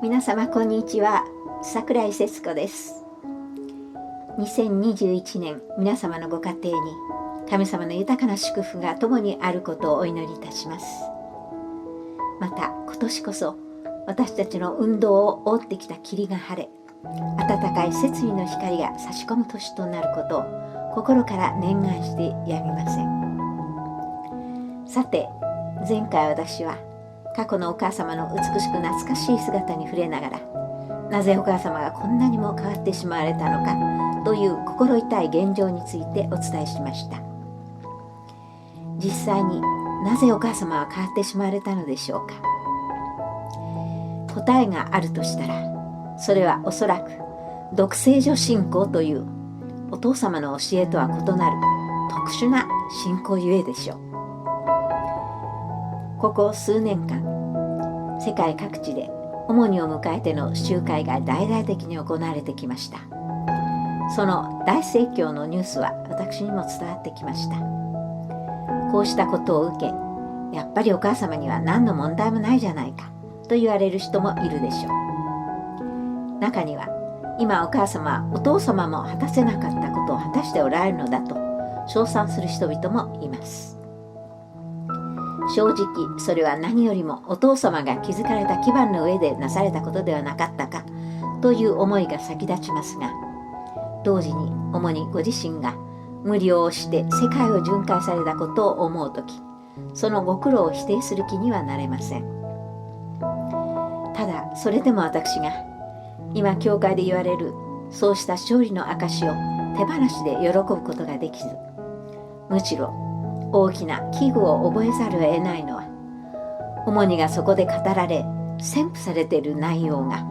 皆様こんにちは。桜井節子です。2021年、皆様のご家庭に神様の豊かな祝福が共にあることをお祈りいたします。また今年こそ私たちの運動を覆ってきた霧が晴れ、暖かい節理の光が差し込む年となることを心から念願してやみません。さて、前回私は過去のお母様の美しく懐かしい姿に触れながら、なぜお母様がこんなにも変わってしまわれたのかという心痛い現状についてお伝えしました。実際になぜお母様は変わってしまわれたのでしょうか。答えがあるとしたら、それはおそらく独聖女信仰というお父様の教えとは異なる特殊な信仰ゆえでしょう。ここ数年間、世界各地で主にを迎えての集会が大々的に行われてきました。その大盛況のニュースは私にも伝わってきました。こうしたことを受け、やっぱりお母様には何の問題もないじゃないかと言われる人もいるでしょう。中には、今お母様はお父様も果たせなかったことを果たしておられるのだと称賛する人々もいます。正直それは何よりもお父様が築かれた基盤の上でなされたことではなかったかという思いが先立ちますが、同時に主にご自身が無理をして世界を巡回されたことを思うとき、そのご苦労を否定する気にはなれません。ただそれでも私が今教会で言われるそうした勝利の証を手放しで喜ぶことができず、むしろ大きな危惧を覚えざるを得ないのは、主にがそこで語られ宣布されている内容が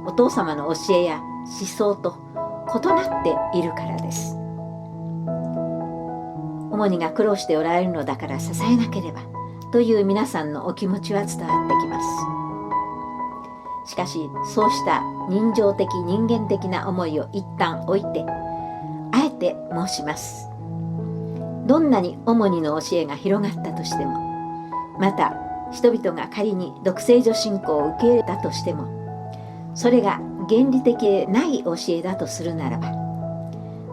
お父様の教えや思想と異なっているからです。主にが苦労しておられるのだから支えなければという皆さんのお気持ちは伝わってきます。しかしそうした人情的人間的な思いを一旦置いて、あえて申します。どんなに主にの教えが広がったとしても、また人々が仮に独聖女信仰を受け入れたとしても、それが原理的でない教えだとするならば、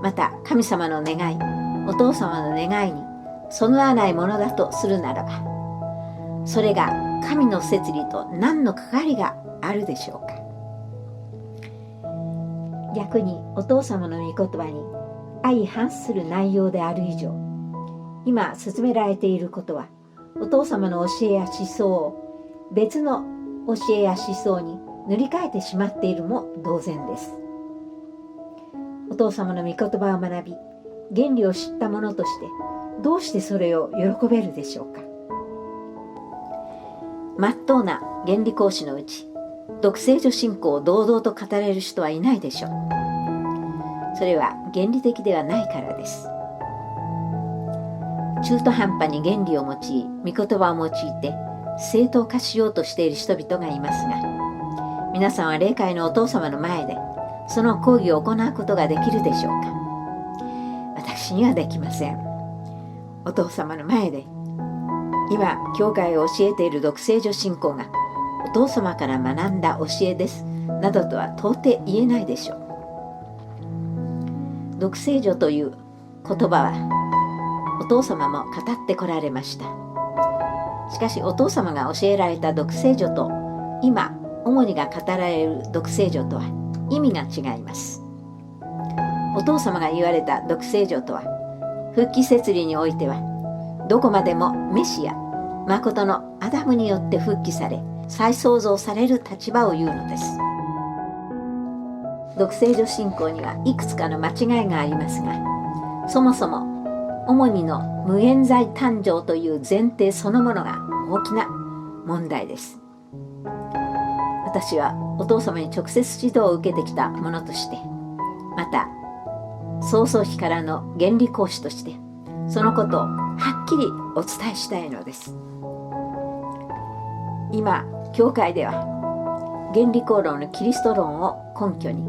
また神様の願い、お父様の願いにそぐわないものだとするならば、それが神の摂理と何の関わりがあるでしょうか。逆にお父様の御言葉に相反する内容である以上、今進められていることはお父様の教えや思想を別の教えや思想に塗り替えてしまっているも同然です。お父様の御言葉を学び、原理を知った者としてどうしてそれを喜べるでしょうか。まっとうな原理講師のうち、独聖女信仰を堂々と語れる人はいないでしょう。それは原理的ではないからです。中途半端に原理を用い、御言葉を用いて正当化しようとしている人々がいますが、皆さんは霊界のお父様の前でその講義を行うことができるでしょうか。私にはできません。お父様の前で今教会を教えている独聖女信仰がお父様から学んだ教えですなどとは到底言えないでしょう。独聖女という言葉はお父様も語ってこられました。しかしお父様が教えられた独聖女と今主にが語られる独聖女とは意味が違います。お父様が言われた独聖女とは、復帰摂理においてはどこまでもメシア、誠のアダムによって復帰され再創造される立場を言うのです。独聖女信仰にはいくつかの間違いがありますが、そもそも主にの無限在誕生という前提そのものが大きな問題です。私はお父様に直接指導を受けてきたものとして、また創創期からの原理講師としてそのことをはっきりお伝えしたいのです。今教会では原理講論のキリスト論を根拠に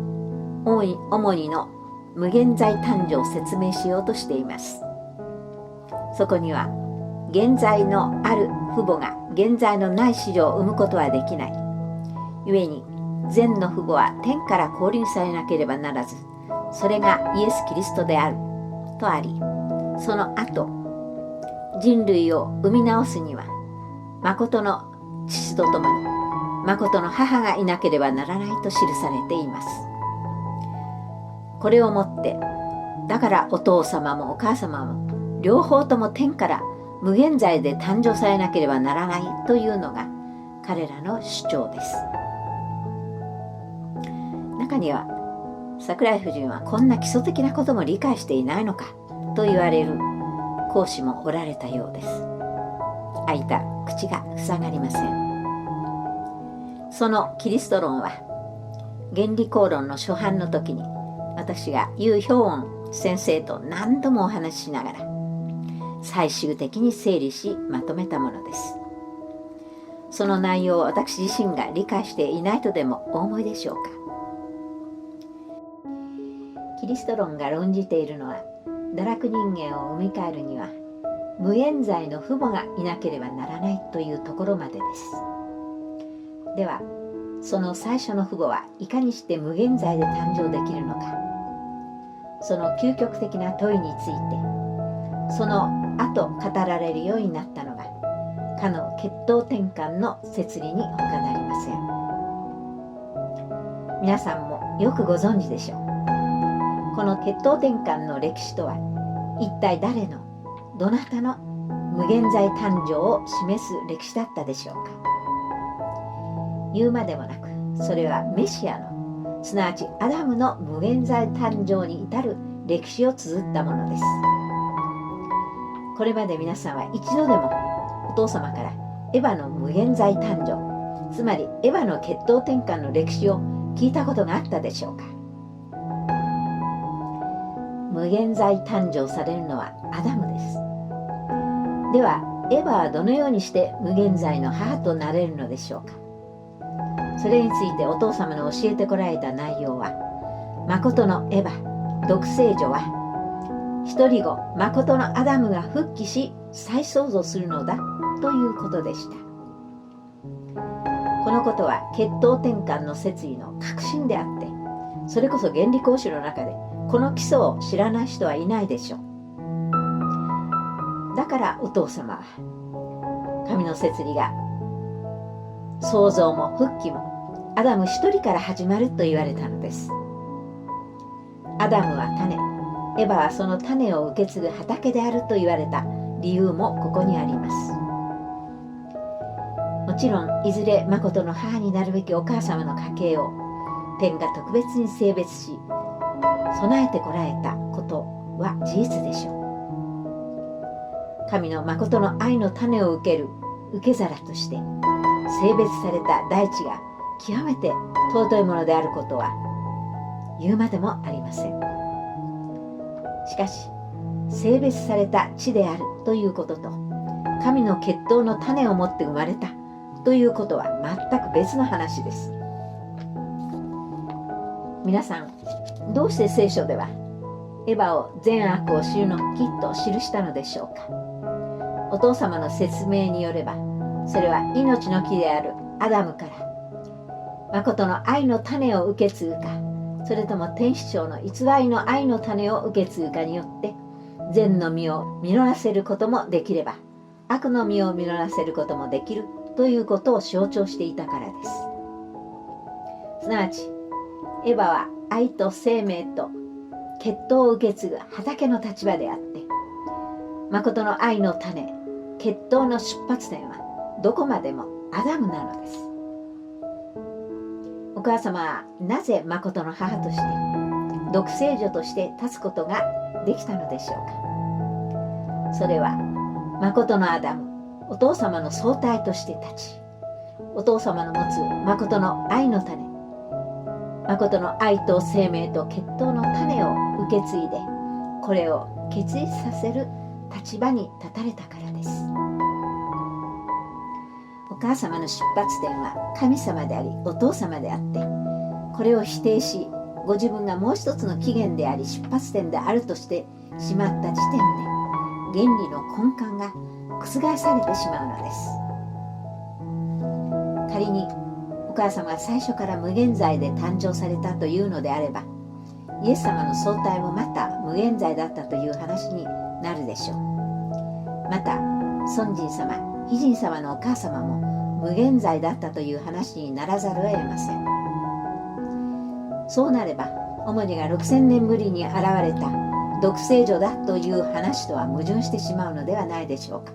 主にの無限在誕生を説明しようとしています。そこには現在のある父母が現在のない子女を産むことはできない。故に善の父母は天から降臨されなければならず、それがイエス・キリストであるとあり、その後人類を生み直すには誠の父と共に誠の母がいなければならないと記されています。これをもってだからお父様もお母様も両方とも天から無限罪で誕生されなければならないというのが彼らの主張です。中には桜井夫人はこんな基礎的なことも理解していないのかと言われる講師もおられたようです。開いた口が塞がりません。そのキリスト論は原理講論の初版の時に私がユー・ヒョウオン先生と何度もお話ししながら最終的に整理しまとめたものです。その内容を私自身が理解していないとでもお思いでしょうか。キリスト論が論じているのは、堕落人間を生み変えるには無限罪の父母がいなければならないというところまでです。ではその最初の父母はいかにして無限罪で誕生できるのか、その究極的な問いについてその後語られるようになったのがかの血統転換の摂理に他なりません。皆さんもよくご存知でしょう。この血統転換の歴史とは一体誰のどなたの無限罪誕生を示す歴史だったでしょうか。言うまでもなく、それはメシアのすなわちアダムの無限罪誕生に至る歴史を綴ったものです。これまで皆さんは一度でもお父様からエヴァの無限罪誕生、つまりエヴァの血統転換の歴史を聞いたことがあったでしょうか。無限罪誕生されるのはアダムです。ではエヴァはどのようにして無限罪の母となれるのでしょうか。それについてお父様の教えてこられた内容は、誠のエヴァ独生女は一人子誠のアダムが復帰し再創造するのだということでした。このことは血統転換の説理の核心であって、それこそ原理講師の中でこの基礎を知らない人はいないでしょう。だからお父様は神の説理が創造も復帰もアダム一人から始まると言われたのです。アダムは種、エヴァはその種を受け継ぐ畑であると言われた理由もここにあります。もちろんいずれ誠の母になるべきお母様の家系を天が特別に性別し備えてこられたことは事実でしょう。神の誠の愛の種を受ける受け皿として性別された大地が極めて尊いものであることは言うまでもありません。しかし性別された地であるということと神の血統の種を持って生まれたということは全く別の話です。皆さん、どうして聖書ではエヴァを善悪を知るの木と記したのでしょうか。お父様の説明によれば、それは命の木であるアダムから誠の愛の種を受け継ぐか、それとも天使長の偽りの愛の種を受け継ぐかによって善の実を実らせることもできれば悪の実を実らせることもできるということを象徴していたからです。すなわちエヴァは愛と生命と血統を受け継ぐ畑の立場であって、誠の愛の種、血統の出発点はどこまでもアダムなのです。お母様はなぜ誠の母として独生女として立つことができたのでしょうか。それは誠のアダム、お父様の総体として立ち、お父様の持つ誠の愛の種、誠の愛と生命と血統の種を受け継いで、これを結実させる立場に立たれたからです。お母様の出発点は神様でありお父様であって、これを否定しご自分がもう一つの起源であり出発点であるとしてしまった時点で原理の根幹が覆されてしまうのです。仮にお母様が最初から無限罪で誕生されたというのであれば、イエス様の相対もまた無限罪だったという話になるでしょう。また孫神様、非神様のお母様も無限罪だったという話にならざるを得ません。そうなれば、主にが6000年ぶりに現れた独生女だという話とは矛盾してしまうのではないでしょうか。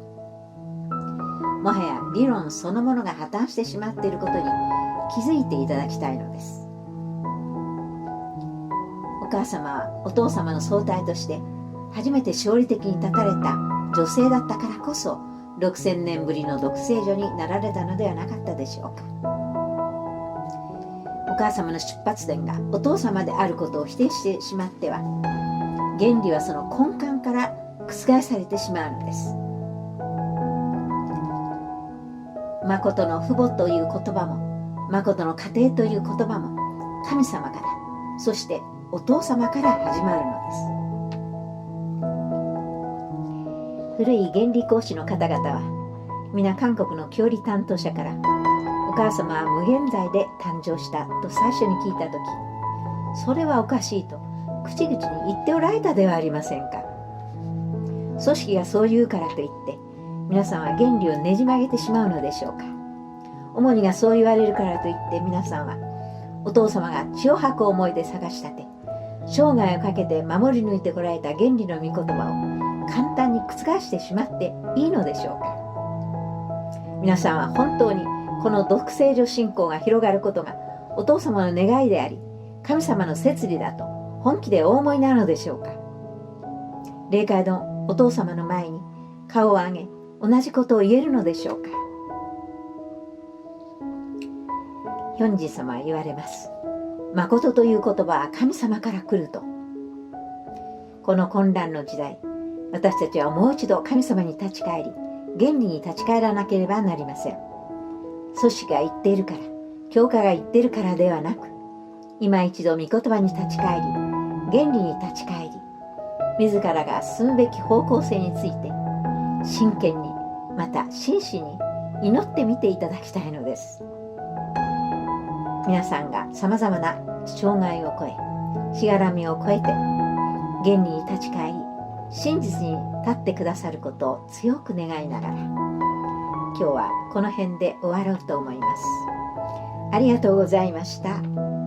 もはや理論そのものが破綻してしまっていることに気づいていただきたいのです。お母様はお父様の相対として初めて勝利的に立たれた女性だったからこそ、6000年ぶりの独生女になられたのではなかったでしょうか。お母様の出発点がお父様であることを否定してしまっては、原理はその根幹から覆されてしまうのです。誠の父母という言葉も、誠の家庭という言葉も、神様から、そしてお父様から始まるのです。古い原理講師の方々は皆韓国の教理担当者から、お母様は無限罪で誕生したと最初に聞いたとき、それはおかしいと口々に言っておられたではありませんか。組織がそう言うからといって皆さんは原理をねじ曲げてしまうのでしょうか。主にがそう言われるからといって皆さんはお父様が血を吐く思いで探し立て、生涯をかけて守り抜いてこられた原理の御言葉を簡単に覆してしまっていいのでしょうか。皆さんは本当にこの独生女信仰が広がることがお父様の願いであり、神様の摂理だと本気でお思いなのでしょうか。霊界のお父様の前に顔を上げ、同じことを言えるのでしょうか。ヒョンジ様は言われます。誠という言葉は神様から来ると。この混乱の時代、私たちはもう一度神様に立ち返り、原理に立ち返らなければなりません。組織が言っているから、教会が言っているからではなく、今一度御言葉に立ち返り、原理に立ち返り、自らが進むべき方向性について真剣に、また真摯に祈ってみていただきたいのです。皆さんがさまざまな障害を超え、しがらみを超えて原理に立ち返り、真実に立ってくださることを強く願いながら、今日はこの辺で終わろうと思います。ありがとうございました。